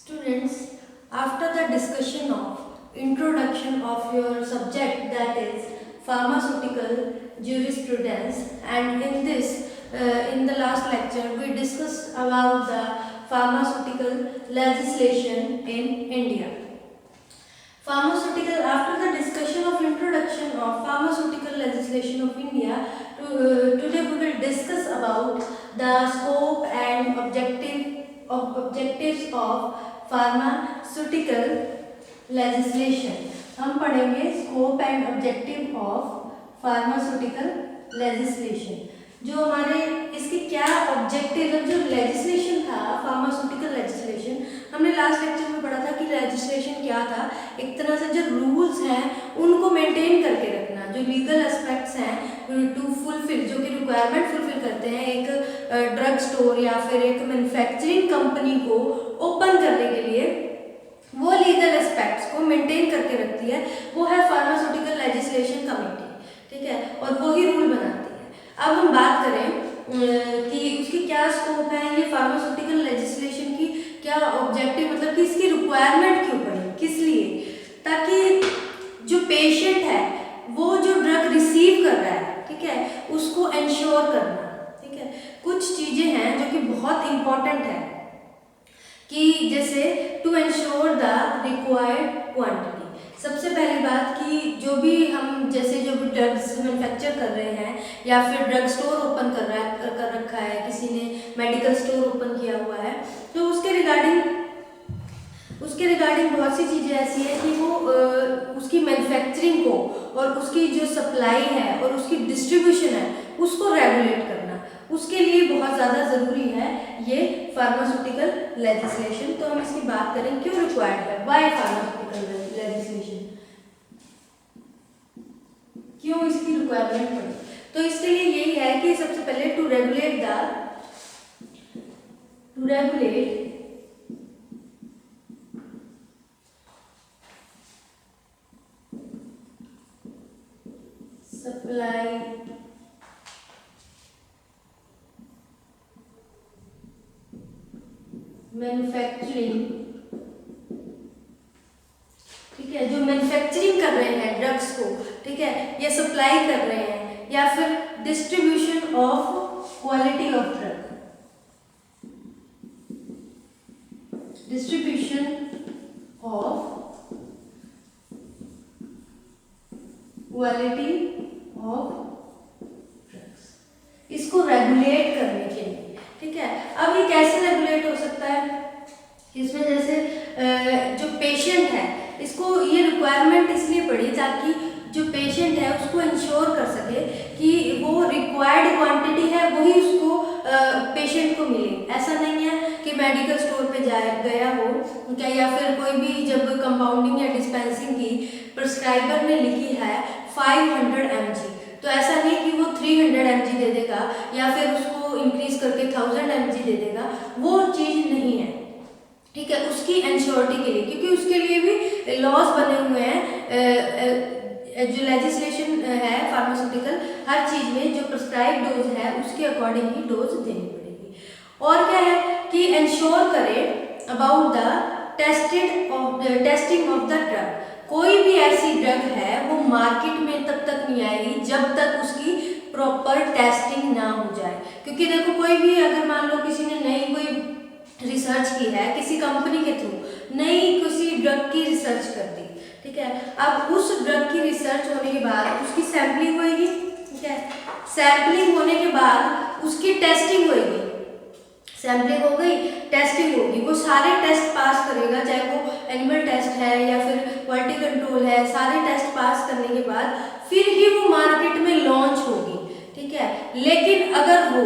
Students, after the discussion of introduction of your subject, that is pharmaceutical jurisprudence, and in the last lecture we discussed about the pharmaceutical legislation in India. After the discussion of introduction of pharmaceutical legislation of India, today we will discuss about the scope and objectives of pharmaceutical legislation. हम पढ़ेंगे scope and objective of pharmaceutical legislation. जो हमारे इसके क्या objective है, जो legislation था pharmaceutical legislation, हमने लास्ट लेक्चर में पढ़ा था कि लेजिस्लेशन क्या था। एक तरह से जो रूल्स हैं उनको मेंटेन करके रखना, जो लीगल एस्पेक्ट्स हैं टू फुलफिल, जो कि रिक्वायरमेंट फुलफिल करते हैं एक ड्रग स्टोर या फिर एक मैन्युफैक्चरिंग कंपनी को ओपन करने के लिए, वो लीगल एस्पेक्ट्स को मेंटेन करके रखती है, वो है फार्मास्यूटिकल लेजिस्लेशन कमेटी। ठीक है, और वो ही रूल बनाती है। अब हम बात करें कि उसकी क्या स्कोप है, ये फार्मास्यूटिकल लेजिस्लेशन की क्या ऑब्जेक्टिव, मतलब कि इसकी रिक्वायरमेंट क्यों पड़ी, किस लिए, ताकि जो पेशेंट है वो जो ड्रग रिसीव कर रहा है, ठीक है, उसको इंश्योर करना। ठीक है, कुछ चीजें हैं जो कि बहुत इंपॉर्टेंट है कि जैसे to ensure the required quantity. सबसे पहली बात कि जो भी ड्रग्स मैन्युफैक्चर कर रहे हैं या फिर ड्रग स्टोर ओपन कर रखा है, किसी ने मेडिकल स्टोर ओपन किया हुआ है, तो उसके रिगार्डिंग बहुत सी चीज़ें ऐसी है कि वो उसकी मैन्युफैक्चरिंग को और उसकी जो सप्लाई है और उसकी डिस्ट्रीब्यूशन है उसको रेगुलेट करना, उसके लिए बहुत ज़्यादा ज़रूरी है ये फार्मास्यूटिकल लेजिस्लेशन। तो हम इसकी बात करें क्यों रिक्वायर्ड है, वाई फार्मास्यूटिकल लेजिस्लेशन, क्यों इसकी रिक्वायरमेंट पड़ी। तो इसके लिए यही है कि सबसे पहले टू रेगुलेट सप्लाई मैन्युफैक्चरिंग, ठीक है, जो मैन्युफैक्चरिंग कर रहे हैं ड्रग्स को, ठीक है, या सप्लाई कर रहे हैं, या फिर distribution of quality of drug, distribution of quality of drugs, इसको रेगुलेट करने के लिए। ठीक है, अब ये कैसे रेगुलेट हो सकता है, इसमें जैसे जो पेशेंट है, इसको ये रिक्वायरमेंट इसलिए पड़ी ताकि जो पेशेंट है उसको इंश्योर कर सके कि वो रिक्वायर्ड क्वांटिटी है वही उसको पेशेंट को मिले। ऐसा नहीं है कि मेडिकल स्टोर पे गया हो क्या, या फिर कोई भी जब कंपाउंडिंग या डिस्पेंसिंग की प्रिस्क्राइबर ने लिखी है 500 mg, तो ऐसा नहीं कि वो 300 mg दे देगा या फिर उसको इंक्रीज करके 1000 mg दे देगा, वो चीज़ नहीं है। ठीक है, उसकी इंश्योरिटी के लिए, क्योंकि उसके लिए भी लॉज बने हुए हैं, जो लेजिस्लेशन है फार्मास्यूटिकल, हर चीज़ में जो प्रिस्क्राइब डोज है उसके अकॉर्डिंग ही डोज देनी पड़ेगी। और क्या है कि इंश्योर करें about the testing of the drug. कोई भी ऐसी ड्रग है वो मार्केट में तब तक नहीं आएगी जब तक उसकी प्रॉपर टेस्टिंग ना हो जाए। क्योंकि देखो, कोई भी अगर मान लो किसी ने नई कोई रिसर्च की है, किसी कंपनी के थ्रू नई किसी ड्रग की रिसर्च कर दी, ठीक है, अब उस ड्रग की रिसर्च होने के बाद उसकी सैम्पलिंग होगी, ठीक है, सैम्पलिंग होने के बाद उसकी टेस्टिंग होगी, सैम्पलिंग हो गई, टेस्टिंग होगी, वो सारे टेस्ट पास करेगा, चाहे वो एनिमल टेस्ट है या फिर क्वालिटी कंट्रोल है, सारे टेस्ट पास करने के बाद फिर ही वो मार्केट में लॉन्च होगी। ठीक है, लेकिन अगर वो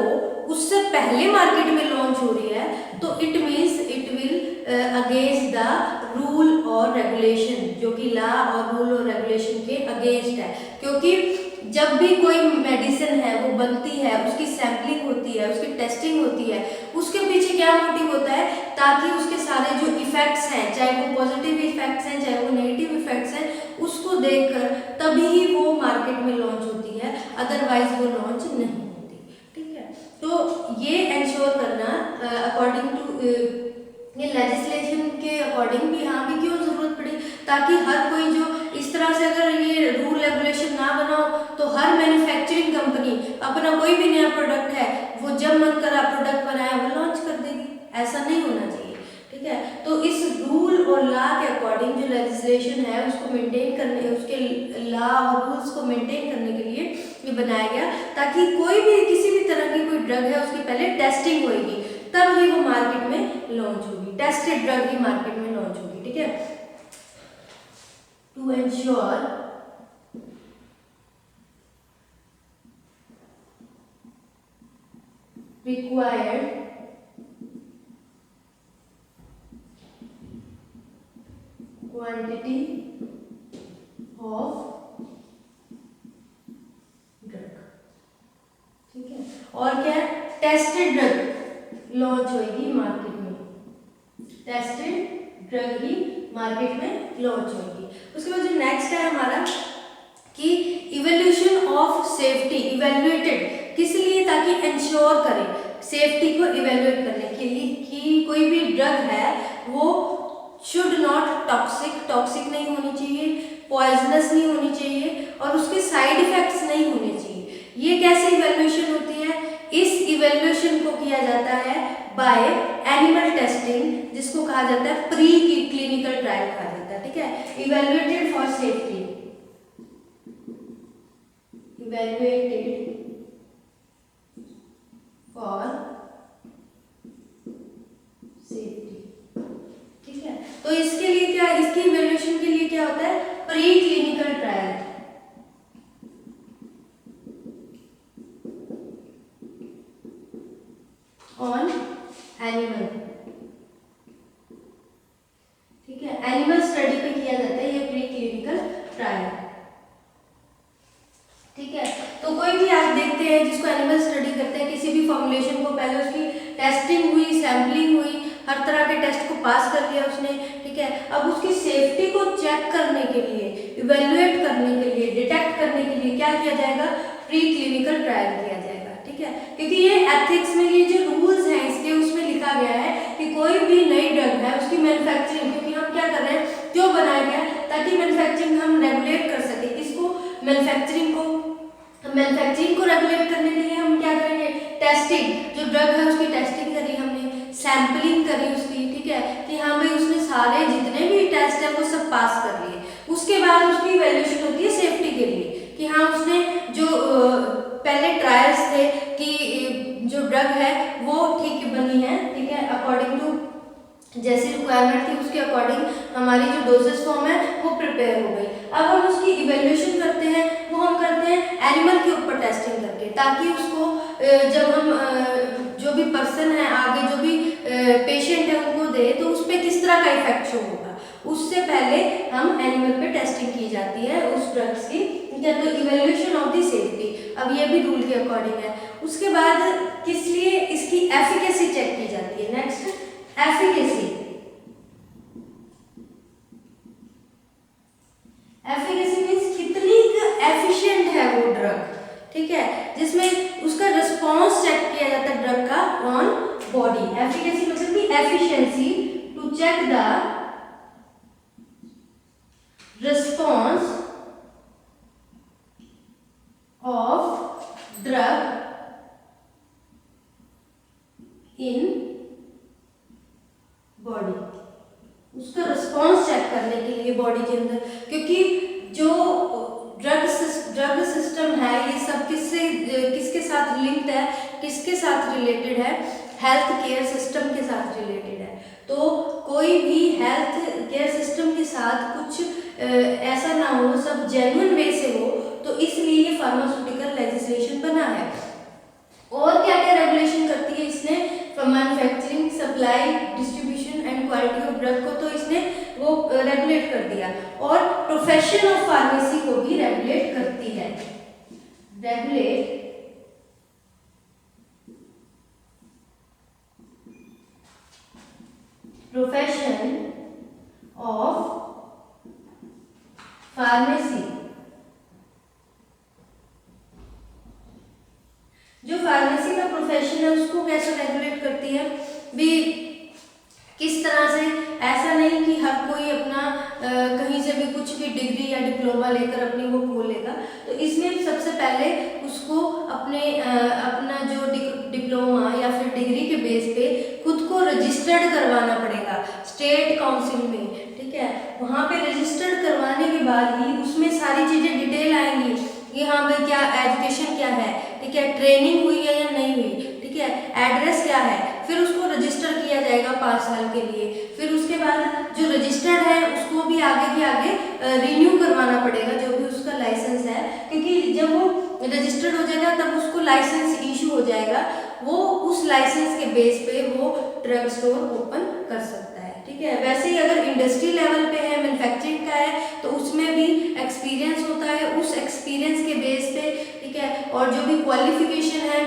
उससे पहले मार्केट में लॉन्च हो रही है तो it means it will against the rule और रेगुलेशन, जो कि लॉ और रूल और रेगुलेशन के अगेंस्ट है। क्योंकि जब भी कोई मेडिसिन है वो बनती है, उसकी सैम्पलिंग होती है, उसकी टेस्टिंग होती है, उसके पीछे क्या मोटिव होता है, ताकि उसके सारे जो इफेक्ट्स हैं, चाहे वो पॉजिटिव इफेक्ट्स हैं चाहे वो नेगेटिव इफेक्ट्स हैं, उसको देखकर तभी वो मार्केट में लॉन्च होती है, अदरवाइज वो लॉन्च नहीं होती। ठीक है, तो ये इंश्योर करना अकॉर्डिंग टू ये लेजिस्लेशन के अकॉर्डिंग भी यहाँ भी क्यों जरूरत पड़ी, ताकि हर कोई जो इस तरह से अगर ये रूल रेगुलेशन ना बनाओ तो हर मैन्युफैक्चरिंग कंपनी अपना कोई भी नया प्रोडक्ट है वो जब मन करा प्रोडक्ट बनाया वो लॉन्च कर देगी। ऐसा नहीं होना चाहिए, ठीक है। तो इस रूल और लॉ के अकॉर्डिंग जो लेजिस्लेशन है उसको मेंटेन करने, उसके लॉ और रूल्स को मेंटेन करने के लिए ये बनाया गया, ताकि कोई भी किसी भी तरह की कोई ड्रग है उसकी पहले टेस्टिंग होगी, तब ही वो मार्केट में लॉन्च होगी। टेस्टेड ड्रग ही मार्केट में लॉन्च होगी, ठीक है। To ensure required quantity of drug, ठीक है। और क्या, टेस्टेड ड्रग लॉन्च होगी मार्केट में, टेस्टेड ड्रग ही मार्केट में लॉन्च होगी। उसके बाद जो नेक्स्ट है हमारा कि इवैल्यूएशन ऑफ सेफ्टी, इवैल्यूएटेड किस लिए, ताकि इंश्योर करें सेफ्टी को इवैल्यूएट करने के लिए कि कोई भी ड्रग है वो शुड नॉट टॉक्सिक नहीं होनी चाहिए, पॉइजनस नहीं होनी चाहिए और उसके साइड इफेक्ट्स नहीं होने चाहिए। ये कैसे इवैल्यूएशन होती है, इस इवैल्यूएशन को किया जाता है बाय एनिमल टेस्टिंग, जिसको कहा जाता है प्री क्लिनिकल ट्रायल कहा जाता है, ठीक है। Evaluated for safety, evaluated for safety, ठीक है। तो इसके लिए क्या, इसकी इवैल्यूएशन के लिए क्या होता है, pre clinical trial, on animal, ठीक है। एनिमल स्टडी पे किया जाता है ये प्री क्लिनिकल ट्रायल, ठीक है। तो कोई भी आप देखते हैं जिसको एनिमल स्टडी करते हैं, किसी भी फॉर्मुलेशन को पहले उसकी टेस्टिंग हुई, सैम्पलिंग हुई, हर तरह के टेस्ट को पास कर लिया उसने, ठीक है। अब उसकी सेफ्टी को चेक करने के लिए, इवैल्यूएट करने के लिए, डिटेक्ट करने के लिए क्या किया जाएगा, प्री क्लिनिकल ट्रायल किया जाएगा, ठीक है। क्योंकि ये एथिक्स में ये जो रूल्स हैं इसके उसमें लिखा गया है कि कोई भी नई ड्रग है उसकी मैन्युफैक्चरिंग, क्योंकि हम क्या कर रहे हैं, क्यों बनाया गया, ताकि मैन्युफैक्चरिंग हम रेगुलेट कर सके, इसको मैन्युफैक्चरिंग को रेगुलेट करने के लिए हम क्या करेंगे, टेस्टिंग, जो ड्रग है उसकी टेस्टिंग करी हमने, सैम्पलिंग करी उसकी, ठीक है, कि हाँ भाई उसने सारे जितने भी टेस्ट है वो सब पास कर लिए। उसके बाद उसकी इवैल्यूएशन होती है सेफ्टी के लिए कि हाँ उसने जो पहले ट्रायल्स थे कि जो ड्रग है वो ठीक बनी है, ठीक है, अकॉर्डिंग टू जैसी रिक्वायरमेंट थी उसके अकॉर्डिंग हमारी जो डोजेस फॉर्म है वो प्रिपेयर हो गई। अब हम उसकी इवैल्यूएशन करते हैं, वो हम करते हैं एनिमल के ऊपर टेस्टिंग करके, ताकि उसको जब हम जो भी पर्सन है आगे जो भी पेशेंट है उनको दे तो उस पर किस तरह का इफेक्ट शो होगा, उससे पहले हम एनिमल पे टेस्टिंग की जाती है उस ड्रग्स की, तो इवैल्यूएशन ऑफ द सेफ्टी। अब ये भी रूल के अकॉर्डिंग है। उसके बाद किस लिए, इसकी एफिकेसी चेक की जाती है। नेक्स्ट, एफिकेसी, एफिकेसी मींस कितनी एफिशिएंट है वो ड्रग, ठीक है, जिसमें उसका रिस्पांस चेक किया जाता है ड्रग का ऑन बॉडी। एफिकेसी मतलब कि efficiency to check the response of drug in body, उसका रिस्पांस चेक करने के लिए बॉडी के अंदर, क्योंकि जो ड्रग सिस्टम है ये सब किसके साथ लिंक्ड है, किसके साथ रिलेटेड है, हेल्थ केयर सिस्टम के साथ रिलेटेड है। तो कोई भी हेल्थ केयर सिस्टम के साथ कुछ ऐसा ना हो, सब जेन्युइन वे से हो, तो इसलिए ये फार्मास्यूटिकल लेजिस्लेशन बना है। और क्या क्या रेगुलेशन करती है इसने, manufacturing, supply, distribution and quality of drug को तो इसने वो रेगुलेट कर दिया, और प्रोफेशन ऑफ फार्मेसी को भी रेगुलेट करती है। रेगुलेट प्रोफेशन ऑफ फार्मेसी, जो फार्मेसी का प्रोफेशन है उसको कैसे रेगुलेट करती है भी, किस तरह हर कोई अपना कहीं से भी कुछ भी डिग्री या डिप्लोमा लेकर अपनी वो खोल लेगा। तो इसमें सबसे पहले उसको अपना जो डिप्लोमा या फिर डिग्री के बेस पे खुद को रजिस्टर्ड करवाना पड़ेगा स्टेट काउंसिल में, ठीक है। वहाँ पे रजिस्टर्ड करवाने के बाद ही उसमें सारी चीज़ें डिटेल आएंगी कि हाँ भाई क्या एजुकेशन क्या है, ठीक है, ट्रेनिंग हुई है या नहीं हुई, ठीक है, एड्रेस क्या है। फिर उसको रजिस्टर किया जाएगा 5 साल के लिए। फिर उसके बाद जो रजिस्टर्ड है उसको भी आगे के आगे रिन्यू करवाना पड़ेगा जो भी उसका लाइसेंस है, क्योंकि जब वो रजिस्टर्ड हो जाएगा तब उसको लाइसेंस इशू हो जाएगा। वो उस लाइसेंस के बेस पे वो ड्रग स्टोर ओपन कर सकता है, ठीक है। वैसे ही अगर इंडस्ट्री लेवल पे है, मैन्युफैक्चरिंग का है, तो उसमें भी एक्सपीरियंस होता है। उस एक्सपीरियंस के बेस पे, ठीक है, और जो भी क्वालिफिकेशन है,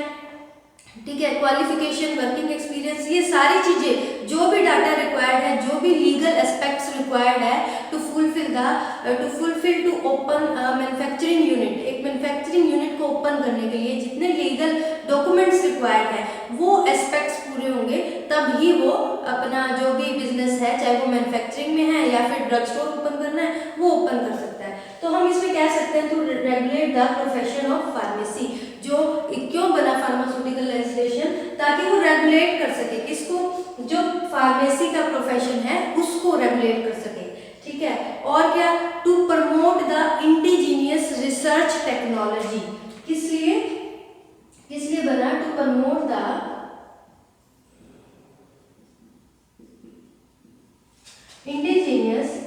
ठीक है, क्वालिफिकेशन, वर्किंग एक्सपीरियंस, ये सारी चीजें जो भी डाटा रिक्वायर्ड है, जो भी लीगल एस्पेक्ट्स रिक्वायर्ड है to fulfil to open manufacturing unit, एक मैन्युफैक्चरिंग यूनिट को ओपन करने के लिए जितने लीगल डॉक्यूमेंट्स रिक्वायर्ड है वो एस्पेक्ट्स पूरे होंगे, तब ही वो अपना जो भी बिजनेस है, चाहे वो मैन्युफैक्चरिंग में है या फिर ड्रग स्टोर ओपन करना है, वो ओपन कर सकता है। तो हम इसमें कह सकते हैं to regulate the profession of pharmacy. जो क्यों बना फार्मास्यूटिकल लेजिस्लेशन, ताकि वो रेगुलेट कर सके किसको, जो फार्मेसी का प्रोफेशन है उसको रेगुलेट कर सके, ठीक है। और क्या, to promote the indigenous research technology. किस लिए बना, to promote the indigenous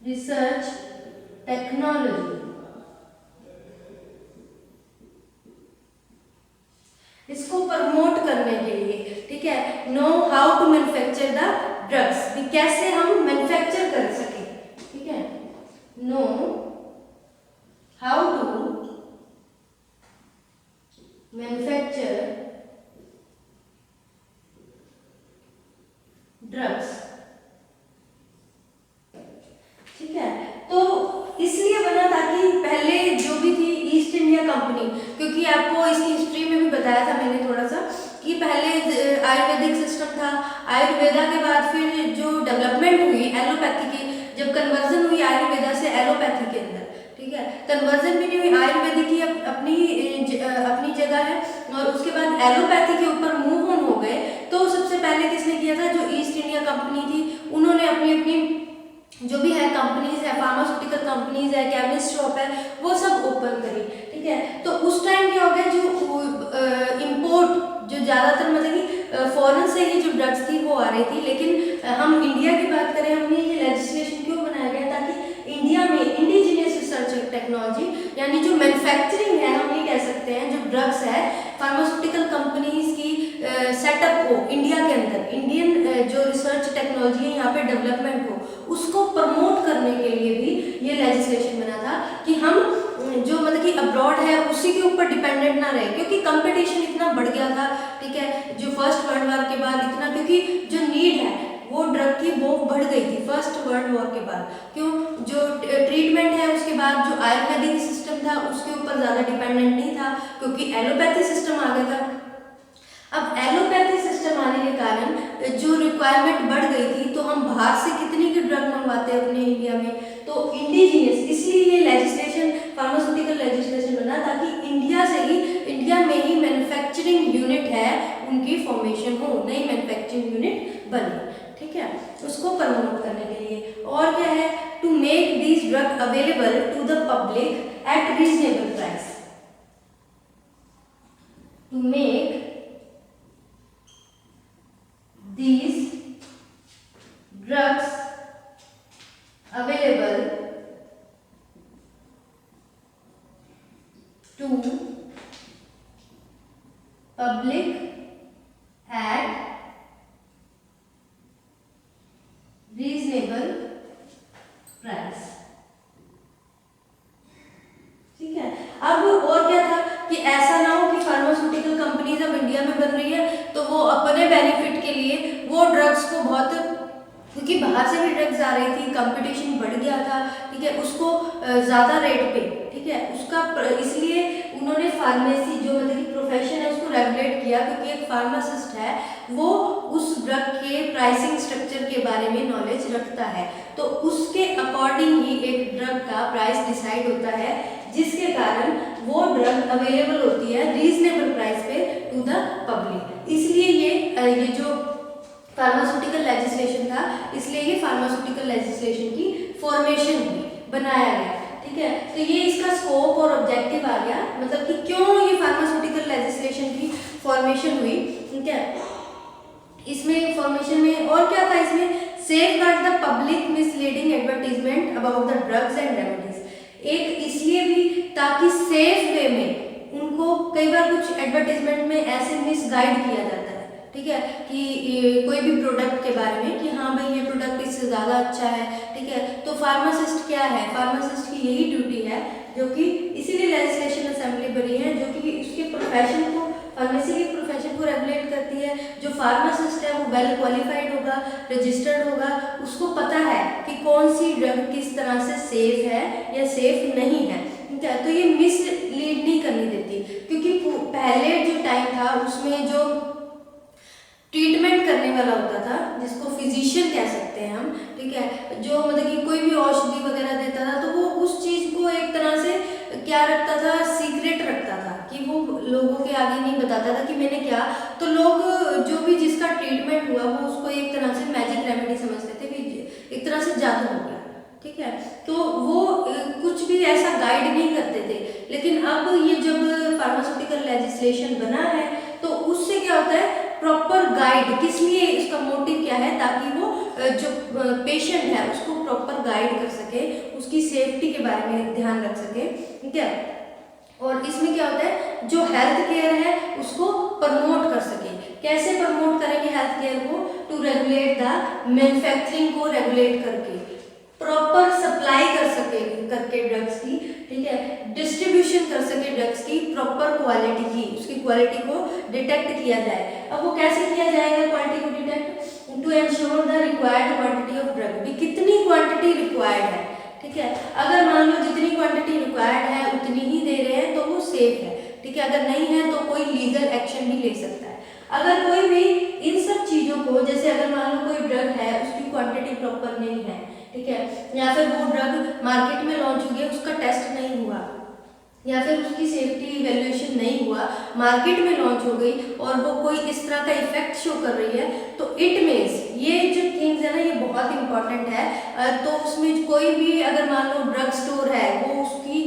research technology. इसको प्रमोट करने के लिए, ठीक है, know how to manufacture the drugs, भी कैसे हम मैन्युफैक्चर कर सके, ठीक है, know how to manufacture drugs, ठीक है। तो इसलिए बना ताकि पहले जो भी थी ईस्ट इंडिया कंपनी, क्योंकि आपको इसकी हिस्ट्री में भी बताया था मैंने थोड़ा सा कि पहले आयुर्वेदिक सिस्टम था, आयुर्वेदा के बाद फिर जो डेवलपमेंट हुई एलोपैथी की, जब कन्वर्जन हुई आयुर्वेदा से एलोपैथी के अंदर, ठीक है, कन्वर्जन भी नहीं हुई, आयुर्वेदिक की अपनी जगह है, और उसके बाद एलोपैथी के ऊपर मूव ऑन हो गए। तो सबसे पहले किसने किया था, जो ईस्ट इंडिया कंपनी थी, उन्होंने अपनी जो भी है कंपनीज है, फार्मास्यूटिकल कंपनीज है, केमिस्ट शॉप है, वो सब ओपन करी, ठीक है। तो उस टाइम क्या हो गया, जो इंपोर्ट, जो ज़्यादातर मतलब कि फॉरेन से ही जो ड्रग्स थी वो आ रही थी, लेकिन हम इंडिया की बात करें, हमने ये लेजिस्लेशन क्यों बनाया गया, ताकि इंडिया में इंडिजीनियस रिसर्च टेक्नोलॉजी, यानी जो मैन्युफैक्चरिंग है, हम ये कह सकते हैं, जो ड्रग्स है फार्मास्यूटिकल कंपनीज की सेटअप हो इंडिया के अंदर, इंडियन जो रिसर्च टेक्नोलॉजी है यहाँ पे डेवलपमेंट हो, उसको प्रमोट करने के लिए भी ये लेजिस्लेशन बना था कि हम जो मतलब कि अब्रॉड है उसी के ऊपर डिपेंडेंट ना रहे, क्योंकि कंपटीशन इतना बढ़ गया था, ठीक है, जो फर्स्ट वर्ल्ड वॉर के बाद इतना, क्योंकि जो नीड है वो ड्रग की वो बढ़ गई थी फर्स्ट वर्ल्ड वॉर के बाद। क्यों, जो ट्रीटमेंट है उसके बाद जो आयुर्वेदिक सिस्टम था उसके ऊपर ज़्यादा डिपेंडेंट नहीं था, क्योंकि एलोपैथी सिस्टम आ गया था। अब एलोपैथी सिस्टम आने के कारण जो रिक्वायरमेंट बढ़ गई थी, तो हम बाहर से कितनी की ड्रग मंगवाते हैं अपने इंडिया में, तो इंडिजीनियस, इसलिए ये लेजिस्लेशन फार्मास्यूटिकल लेजिस्लेशन बना, ताकि इंडिया में ही मैन्युफैक्चरिंग यूनिट है उनकी फॉर्मेशन हो, नई मैन्युफैक्चरिंग यूनिट बने, ठीक है, उसको प्रमोट करने के लिए। और क्या है, to make these drug available to the public at reasonable price, to make these drugs available to public at reasonable price, ठीक है। अब और क्या था कि ऐसा ना हो कि फार्मास्यूटिकल कंपनीज अब इंडिया में बन रही है तो वो अपने बेनिफिट के लिए वो ड्रग्स को बहुत, क्योंकि बाहर से भी ड्रग्स आ रही थी, कंपटीशन बढ़ गया था, ठीक है, उसको ज़्यादा रेट पे, ठीक है, उसका इसलिए उन्होंने फार्मेसी जो मतलब कि प्रोफेशन है उसको रेगुलेट किया, क्योंकि एक फार्मासिस्ट है वो उस ड्रग के प्राइसिंग स्ट्रक्चर के बारे में नॉलेज रखता है, तो उसके अकॉर्डिंग ही एक ड्रग का प्राइस डिसाइड होता है, जिसके कारण वो ड्रग अवेलेबल होती है रीजनेबल प्राइस पे टू द पब्लिक। इसलिए ये जो फार्मास्यूटिकल लेजिस्लेशन था, इसलिए ये फार्मास्यूटिकल लेजिस्लेशन की फॉर्मेशन हुई, बनाया गया। ठीक है, तो ये इसका स्कोप और ऑब्जेक्टिव आ गया, मतलब कि क्यों ये फार्मास्यूटिकल लेजिस्लेशन की फॉर्मेशन हुई। ठीक है, इसमें फॉर्मेशन में और क्या था, इसमें safeguard the public misleading advertisement about the drugs and remedies. एक इसलिए भी ताकि सेफ वे में उनको, कई बार कुछ एडवर्टीजमेंट में ऐसे मिसगाइड किया जाता है, ठीक है, कि कोई भी प्रोडक्ट के बारे में कि हाँ भाई ये प्रोडक्ट इससे ज़्यादा अच्छा है। ठीक है, तो फार्मासिस्ट क्या है, फार्मासिस्ट की यही ड्यूटी है, जो कि इसीलिए लेजिस्लेशन असेंबली बनी है, जो कि उसके प्रोफेशन को, फार्मेसी के प्रोफेशन को रेगुलेट करती है। जो फार्मासिस्ट है वो वेल क्वालिफाइड होगा, रजिस्टर्ड होगा, उसको पता है कि कौन सी ड्रग किस तरह से सेफ है या सेफ नहीं है। ठीक है, तो ये मिसलीड नहीं करनी देती, क्योंकि पहले जो टाइम था उसमें जो ट्रीटमेंट करने वाला होता था, जिसको फिजिशियन कह सकते हैं हम, ठीक है, जो मतलब कि कोई भी औषधि वगैरह देता था तो वो उस चीज़ को एक तरह से क्या रखता था, सीक्रेट रखता था, कि वो लोगों के आगे नहीं बताता था कि मैंने क्या, तो लोग जो भी जिसका ट्रीटमेंट हुआ वो उसको एक तरह से मैजिक रेमेडी समझते थे, कि एक तरह से जादू हो गया। ठीक है, तो वो कुछ भी ऐसा गाइड नहीं करते थे। लेकिन अब ये जब फार्मास्यूटिकल लेजिस्लेशन बना है तो उससे क्या होता है, प्रॉपर गाइड, किस लिए, उसका मोटिव क्या है, ताकि वो जो पेशेंट है उसको प्रॉपर गाइड कर सके, उसकी सेफ्टी के बारे में ध्यान रख सके। ठीक है, और इसमें क्या होता है, जो हेल्थ केयर है उसको प्रमोट कर सके। कैसे प्रमोट करेंगे हेल्थ केयर को, टू रेगुलेट द मैन्युफैक्चरिंग को रेगुलेट करके, प्रॉपर सप्लाई कर सके करके ड्रग्स की। ठीक है, डिस्ट्रीब्यूशन कर सके ड्रग्स की, प्रॉपर क्वालिटी की, उसकी क्वालिटी को डिटेक्ट किया जाए। अब वो कैसे किया जाएगा क्वालिटी को detect, to ensure the required quantity of drug, भी कितनी क्वांटिटी रिक्वायर्ड है। ठीक है, अगर मान लो जितनी क्वांटिटी रिक्वायर्ड है उतनी ही दे रहे हैं तो वो सेफ है। ठीक है, अगर नहीं है तो कोई लीगल एक्शन भी ले सकता है। अगर कोई भी इन सब चीज़ों को, जैसे अगर मान लो कोई ड्रग है उसकी क्वांटिटी प्रॉपर नहीं है, ठीक है, या फिर वो ड्रग मार्केट में लॉन्च हो गया, उसका टेस्ट नहीं हुआ, या फिर उसकी सेफ्टी इवैल्यूएशन नहीं हुआ, मार्केट में लॉन्च हो गई और वो कोई इस तरह का इफेक्ट शो कर रही है, तो इट मीन्स ये जो थिंग्स है ना, ये बहुत इंपॉर्टेंट है। तो उसमें कोई भी अगर मान लो ड्रग स्टोर है वो उसकी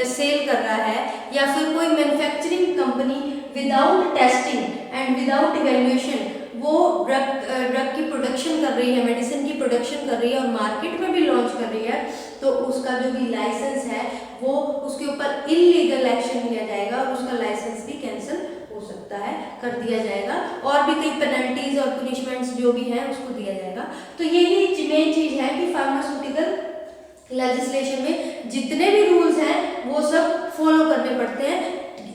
सेल कर रहा है, या फिर कोई manufacturing company without testing and without evaluation वो ड्रग की प्रोडक्शन कर रही है, मेडिसिन की प्रोडक्शन कर रही है और मार्केट में भी लॉन्च कर रही है, तो उसका जो भी लाइसेंस है वो उसके ऊपर इलीगल एक्शन लिया जाएगा और उसका लाइसेंस भी कैंसिल हो सकता है, कर दिया जाएगा, और भी कई पेनल्टीज और पनिशमेंट्स जो भी हैं उसको दिया जाएगा। तो यही मेन चीज़ है कि फार्मास्यूटिकल लेजिस्लेशन में जितने भी रूल्स हैं वो सब फॉलो करने पड़ते हैं।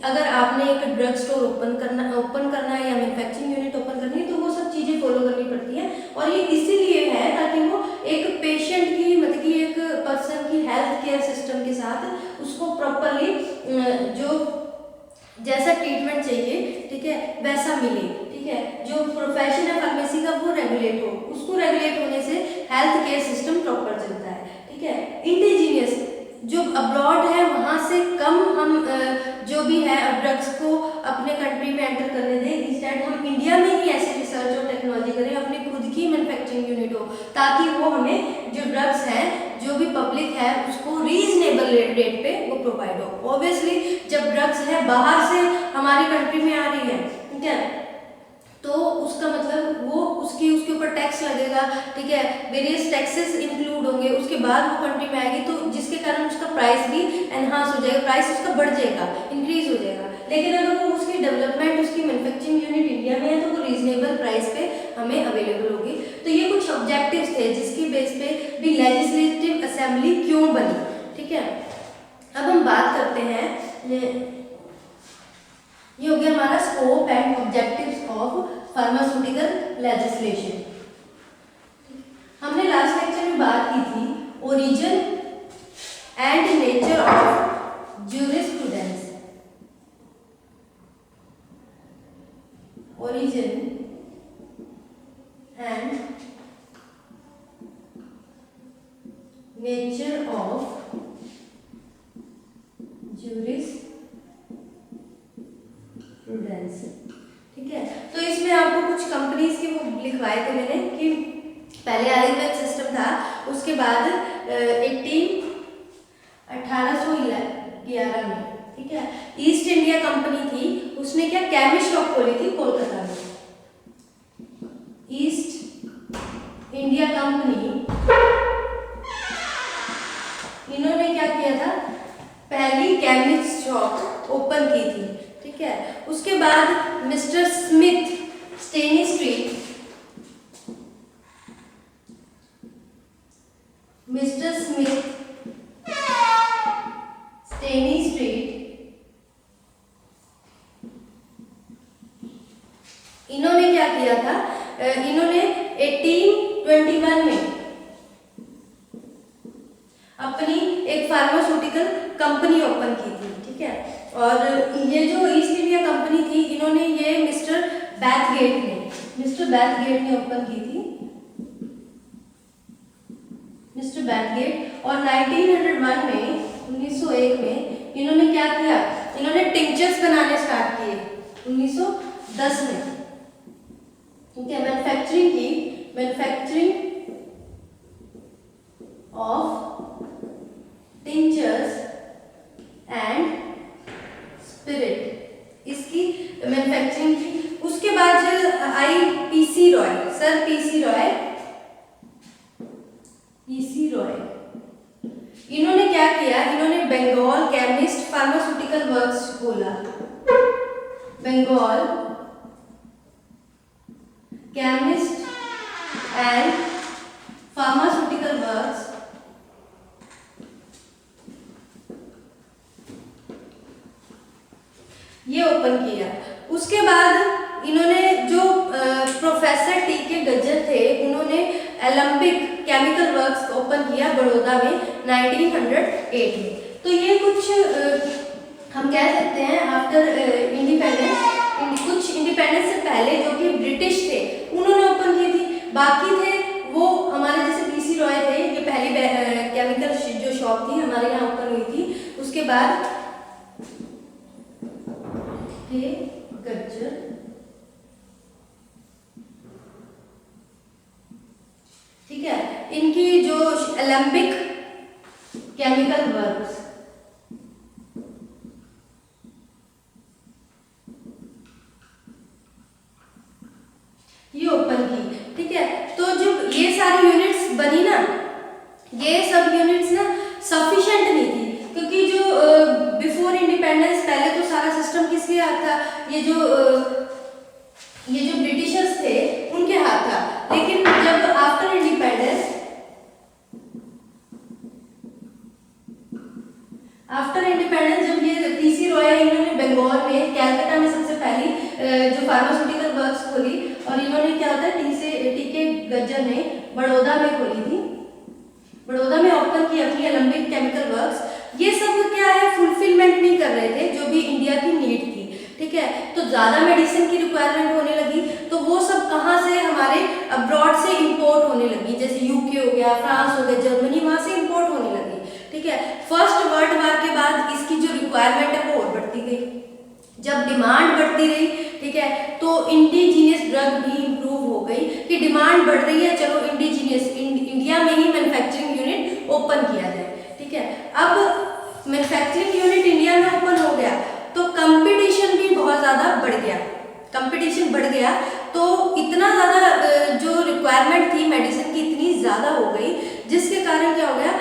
अगर आपने एक ड्रग स्टोर ओपन करना है या मैन्युफैक्चरिंग यूनिट ओपन करनी है तो वो सब चीज़ें फॉलो करनी पड़ती हैं, और ये इसीलिए है ताकि वो एक पेशेंट की, मतलब कि एक पर्सन की हेल्थ केयर सिस्टम के साथ उसको प्रॉपरली जो जैसा ट्रीटमेंट चाहिए, ठीक है, वैसा मिले। ठीक है, जो प्रोफेशन है फार्मेसी का वो रेगुलेट हो, उसको रेगुलेट होने से हेल्थ केयर सिस्टम प्रॉपर चलता है। ठीक है, इंडिजीनियस जो अब्रॉड है वहाँ से कम हम जो भी है ड्रग्स को अपने कंट्री में एंटर करने दें, इंस्टेड हम इंडिया में ही ऐसे रिसर्च और टेक्नोलॉजी करें, अपनी खुद की मैन्युफैक्चरिंग यूनिट हो, ताकि वो हमें जो ड्रग्स हैं, जो भी पब्लिक है उसको रीजनेबल रेट पे वो प्रोवाइड हो। ऑब्वियसली जब ड्रग्स है बाहर से हमारी कंट्री में आ रही है, ठीक है, तो उसका मतलब वो उसके ऊपर टैक्स लगेगा। ठीक है, वेरियस टैक्सेस इंक्लूड होंगे, उसके बाद वो कंट्री में आएगी, तो जिसके कारण उसका प्राइस भी एनहांस हो जाएगा, प्राइस उसका बढ़ जाएगा, इंक्रीज हो जाएगा। लेकिन अगर वो उसकी डेवलपमेंट, उसकी मैन्युफैक्चरिंग यूनिट इंडिया में है तो वो रीजनेबल प्राइस पे हमें अवेलेबल होगी। तो ये कुछ ऑब्जेक्टिव्स थे जिसकी बेस पे भी लेजिस्लेटिव असेंबली क्यों बनी। ठीक है, अब हम बात करते हैं, ये हो गया हमारा scope and objectives of pharmaceutical legislation. हमने लास्ट लेक्चर में बात की थी origin and nature of jurisprudence. Jurisprudence. ठीक है, तो इसमें आपको कुछ कंपनीज के वो लिखवाए थे मैंने कि पहले आरएमएल सिस्टम था, उसके बाद 1811 में, ठीक है, ईस्ट इंडिया कंपनी थी, उसने क्या केमिस्ट शॉप खोली थी कोलकाता में। ईस्ट इंडिया कंपनी, इन्होंने क्या किया था, पहली केमिस्ट शॉप ओपन की थी। ठीक है, उसके बाद Mister Smith Stanistreet, Mister Smith Stanistreet, इन्होंने क्या किया था, इन्होंने 1821 में अपनी एक फार्मास्यूटिकल कंपनी ओपन की थी। ठीक है, और ये जो ईस्ट इंडिया कंपनी थी, इन्होंने ये मिस्टर बैथगेट ने ओपन की थी, मिस्टर बैथगेट। और 1901 में इन्होंने क्या किया, इन्होंने टिंचर्स बनाने स्टार्ट किए 1910 में। ठीक है, manufacturing of tinctures and spirit, इसकी मैन्युफैक्चरिंग की। उसके बाद जो आई P C Roy, sir P C Roy, इन्होंने क्या किया, इन्होंने बंगाल केमिस्ट फार्मास्यूटिकल वर्क्स खोला, Bengal chemist and pharmaceutical works, ये ओपन किया। उसके बाद इन्होंने जो प्रोफेसर टी के गज्जर थे, उन्होंने एलम्बिक केमिकल वर्क्स ओपन किया बड़ौदा में 1908 में। तो ये कुछ हम कह सकते हैं आफ्टर इंडिपेंडेंस, कुछ इंडिपेंडेंस से पहले जो कि ब्रिटिश थे उन्होंने ओपन की थी। बाकी थे वो हमारे जैसे पीसी रॉय थे, ये पहली केमिकल जो शॉप थी हमारे यहाँ ओपन हुई थी। उसके बाद गज्जर, ठीक है, इनकी जो एलम्बिक केमिकल वर्क्स, ये ओपन की। ठीक है, तो जब ये सारी यूनिट्स बनी ना, ये सब यूनिट्स ना सफिशिएंट नहीं थी, क्योंकि जो बिफोर इंडिपेंडेंस पहले तो सारा सिस्टम किसके हाथ था, ये जो ब्रिटिशर्स थे उनके हाथ था। लेकिन जब आफ्टर इंडिपेंडेंस जब ये पीसी रॉय इन्होंने बंगाल में कैलकाटा में सबसे पहली जो फार्मास्यूटिकल वर्क्स खोली, और इन्होंने क्या होता है टी के गज्जर ने बड़ौदा में खोली थी, बड़ौदा में ओपन की अपनी एलम्बिक केमिकल वर्क्स। ये सब क्या है, फुलफिलमेंट नहीं कर रहे थे जो भी इंडिया की नीड थी। ठीक है, तो ज़्यादा मेडिसिन की रिक्वायरमेंट होने लगी, तो वो सब कहाँ से, हमारे अब्रॉड से इंपोर्ट होने लगी, जैसे यूके हो गया, फ्रांस हो गया, जर्मनी, वहाँ से इंपोर्ट होने लगी। ठीक है, फर्स्ट वर्ल्ड वार के बाद इसकी जो रिक्वायरमेंट है वो और बढ़ती गई। जब डिमांड बढ़ती रही, ठीक है, तो इंडिजीनियस ड्रग भी इंप्रूव हो गई कि डिमांड बढ़ रही है, चलो इंडिजीनियस इंडिया में ही मैन्युफैक्चरिंग यूनिट ओपन किया जाए। ठीक है, अब मैन्युफैक्चरिंग यूनिट इंडिया में ओपन हो गया तो कंपटीशन भी बहुत ज़्यादा बढ़ गया, तो इतना ज़्यादा जो रिक्वायरमेंट थी मेडिसिन की इतनी ज़्यादा हो गई, जिसके कारण क्या हो गया,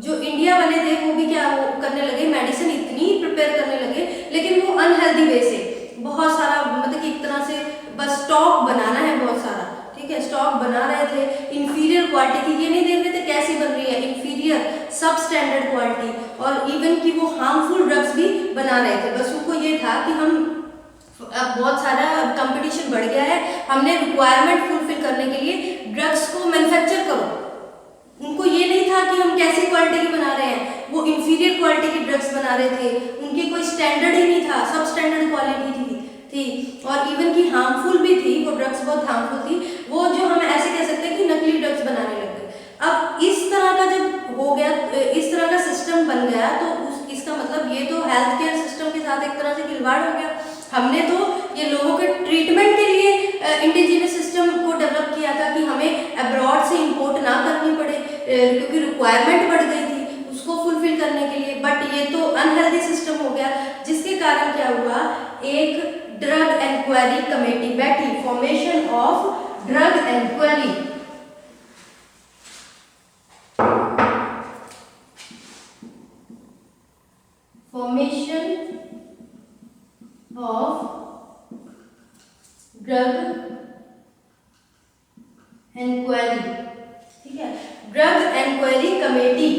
जो इंडिया वाले थे वो भी क्या करने लगे, मेडिसिन इतनी प्रिपेयर करने लगे, लेकिन वो अनहेल्दी वे से, बहुत सारा मतलब कि एक तरह से बस स्टॉक बनाना है बहुत सारा। ठीक है, स्टॉक बना रहे थे, इंफीरियर क्वालिटी की, ये नहीं देख रहे थे कैसी बन रही है, इंफीरियर सब स्टैंडर्ड क्वालिटी, और इवन कि वो हार्मफुल ड्रग्स भी बना रहे थे। बस उनको ये था कि हम अब बहुत सारा कंपटीशन बढ़ गया है, हमने रिक्वायरमेंट फुलफिल करने के लिए ड्रग्स को मैन्युफैक्चर करो। उनको ये नहीं था कि हम कैसी क्वालिटी की बना रहे हैं, वो इंफीरियर क्वालिटी की ड्रग्स बना रहे थे, उनके कोई स्टैंडर्ड ही नहीं था, सब स्टैंडर्ड क्वालिटी थी, और इवन की हार्मफुल भी थी, वो ड्रग्स बहुत हार्मफुल थी, वो जो हम ऐसे कह सकते हैं कि नकली ड्रग्स बनाने लग गए। अब इस तरह का जब हो गया, इस तरह का सिस्टम बन गया, तो इसका हेल्थ केयर सिस्टम के साथ एक तरह से खिलवाड़ हो गया। हमने तो ये लोगों के ट्रीटमेंट के लिए इंडिजिनस सिस्टम को डेवलप किया था कि हमें अब्रॉड से इंपोर्ट ना करनी पड़े, क्योंकि रिक्वायरमेंट बढ़ गई थी उसको फुलफिल करने के लिए। बट ये तो अनहेल्दी सिस्टम हो गया, जिसके कारण क्या हुआ, एक ड्रग इंक्वायरी कमेटी बैठी, formation of drug inquiry. Formation of drug inquiry, ठीक है, ड्रग इंक्वायरी कमेटी,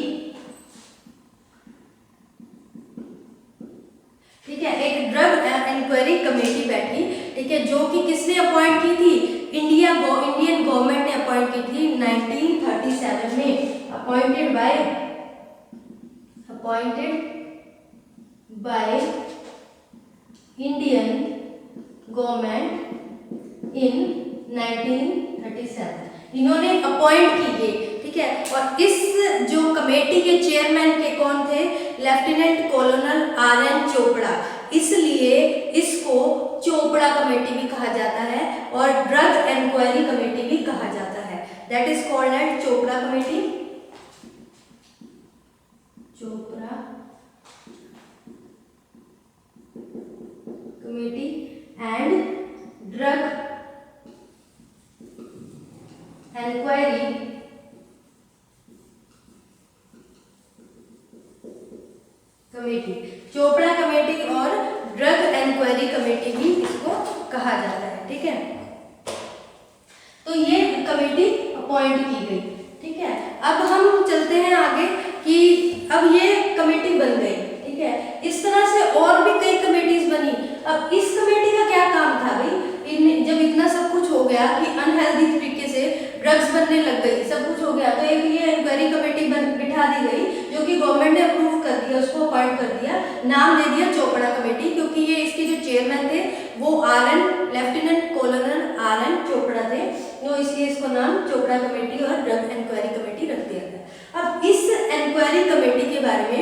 ठीक है, एक ड्रग इंक्वायरी कमेटी बैठी, ठीक है, जो कि किसने अपॉइंट की थी, इंडियन गवर्नमेंट ने अपॉइंट की थी 1937 में, appointed by Indian government in 1937, इन्होंने अपॉइंट की गई, ठीक है। और इस जो कमेटी के चेयरमैन के कौन थे, लेफ्टिनेंट कॉलोनल आर.एन. चोपड़ा, इसलिए इसको चोपड़ा कमेटी भी कहा जाता है और ड्रग इंक्वायरी कमेटी भी कहा जाता है, that is called at Chopra committee, Chopra committee and drug inquiry committee, Chopra committee और ड्रग इंक्वायरी कमेटी भी इसको कहा जाता है, ठीक है। तो ये कमेटी अपॉइंट की गई, ठीक है। अब हम चलते हैं आगे कि अब ये कमेटी बन गई, ठीक है, इस तरह से और भी कई कमेटीज बनी। अब इस कमेटी का क्या काम था भाई, जब इतना सब कुछ हो गया कि अनहेल्दी तरीके से ड्रग्स बनने लग गई, सब कुछ हो गया, तो एक ये इंक्वायरी कमेटी बिठा दी गई, जो कि गवर्नमेंट ने अप्रूव कर दिया, उसको अपॉइंट कर दिया, नाम दे दिया चोपड़ा कमेटी, क्योंकि ये इसके जो चेयरमैन थे वो लेफ्टिनेंट कॉलोनल आर.एन. चोपड़ा थे, तो इसलिए इसको नाम चोपड़ा कमेटी और ड्रग इंक्वायरी कमेटी रख दिया गया। अब इस इंक्वायरी कमेटी के बारे में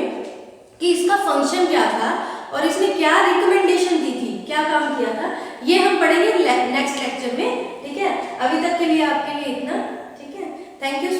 कि इसका फंक्शन क्या था और इसने क्या रिकमेंडेशन दी थी, क्या काम किया था, ये हम पढ़ेंगे नेक्स्ट लेक्चर में, ठीक है। अभी तक के लिए आपके लिए इतना, ठीक है, थैंक यू।